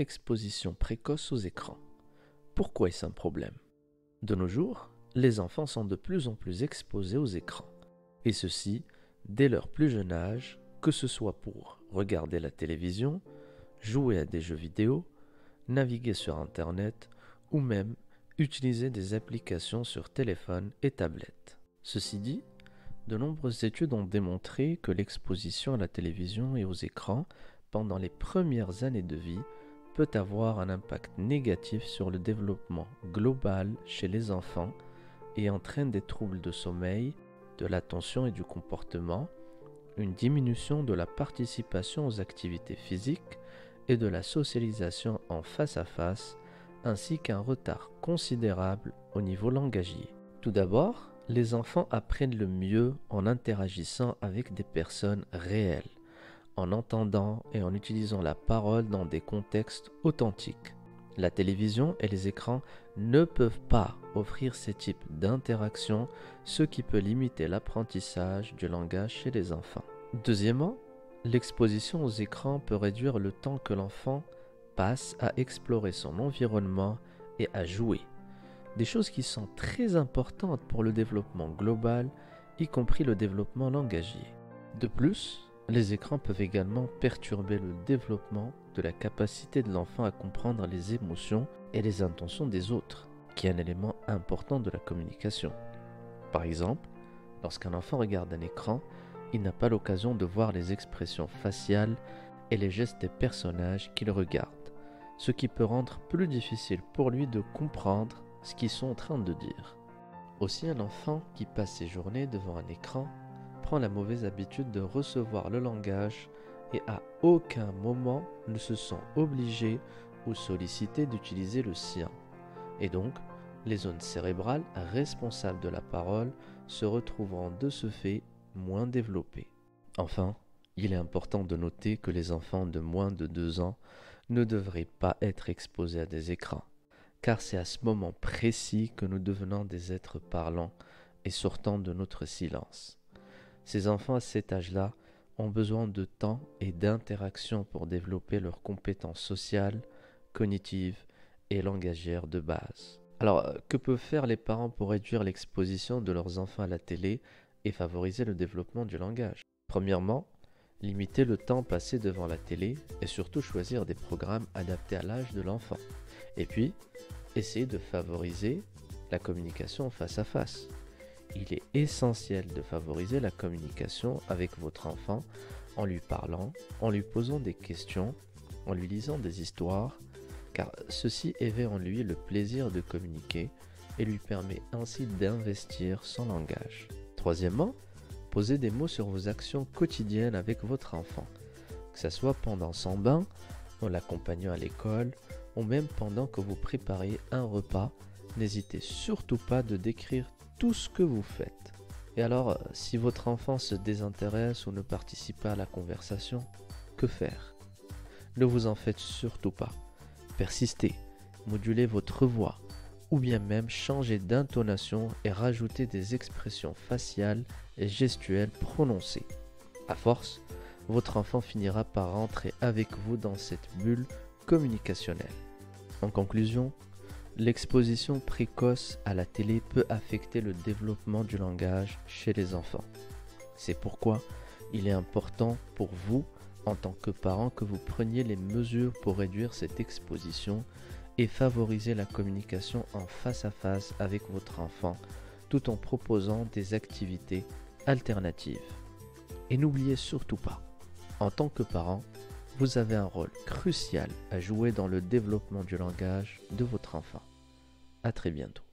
exposition précoce aux écrans. Pourquoi est-ce un problème? De nos jours, les enfants sont de plus en plus exposés aux écrans, et ceci dès leur plus jeune âge, que ce soit pour regarder la télévision, jouer à des jeux vidéo, naviguer sur Internet ou même utiliser des applications sur téléphone et tablette. Ceci dit, de nombreuses études ont démontré que l'exposition à la télévision et aux écrans pendant les premières années de vie peut avoir un impact négatif sur le développement global chez les enfants et entraîne des troubles de sommeil, de l'attention et du comportement, une diminution de la participation aux activités physiques et de la socialisation en face à face, ainsi qu'un retard considérable au niveau langagier. Tout d'abord, les enfants apprennent le mieux en interagissant avec des personnes réelles, en entendant et en utilisant la parole dans des contextes authentiques. La télévision et les écrans ne peuvent pas offrir ces types d'interactions, ce qui peut limiter l'apprentissage du langage chez les enfants. Deuxièmement, l'exposition aux écrans peut réduire le temps que l'enfant passe à explorer son environnement et à jouer. Des choses qui sont très importantes pour le développement global, y compris le développement langagier. De plus, les écrans peuvent également perturber le développement de la capacité de l'enfant à comprendre les émotions et les intentions des autres, qui est un élément important de la communication. Par exemple, lorsqu'un enfant regarde un écran, il n'a pas l'occasion de voir les expressions faciales et les gestes des personnages qu'il regarde, ce qui peut rendre plus difficile pour lui de comprendre ce qu'ils sont en train de dire. Aussi, un enfant qui passe ses journées devant un écran prend la mauvaise habitude de recevoir le langage et à aucun moment ne se sent obligé ou sollicité d'utiliser le sien. Et donc, les zones cérébrales responsables de la parole se retrouveront de ce fait moins développées. Enfin, il est important de noter que les enfants de moins de 2 ans ne devraient pas être exposés à des écrans, car c'est à ce moment précis que nous devenons des êtres parlants et sortant de notre silence. Ces enfants à cet âge-là ont besoin de temps et d'interaction pour développer leurs compétences sociales, cognitives et langagières de base. Alors, que peuvent faire les parents pour réduire l'exposition de leurs enfants à la télé et favoriser le développement du langage? Premièrement, limiter le temps passé devant la télé et surtout choisir des programmes adaptés à l'âge de l'enfant. Et puis, essayer de favoriser la communication face à face. Il est essentiel de favoriser la communication avec votre enfant en lui parlant, en lui posant des questions, en lui lisant des histoires, car ceci éveille en lui le plaisir de communiquer et lui permet ainsi d'investir son langage. Troisièmement, posez des mots sur vos actions quotidiennes avec votre enfant, que ce soit pendant son bain, en l'accompagnant à l'école, ou même pendant que vous préparez un repas. N'hésitez surtout pas de décrire tout ce que vous faites. Et alors, si votre enfant se désintéresse ou ne participe pas à la conversation, que faire? Ne vous en faites surtout pas. Persistez, modulez votre voix, ou bien même changez d'intonation et rajoutez des expressions faciales et gestuelles prononcées. À force, votre enfant finira par rentrer avec vous dans cette bulle communicationnelle. En conclusion, l'exposition précoce à la télé peut affecter le développement du langage chez les enfants. C'est pourquoi il est important pour vous, en tant que parent, que vous preniez les mesures pour réduire cette exposition et favoriser la communication en face à face avec votre enfant, tout en proposant des activités alternatives. Et n'oubliez surtout pas, en tant que parent, vous avez un rôle crucial à jouer dans le développement du langage de votre enfant. À très bientôt.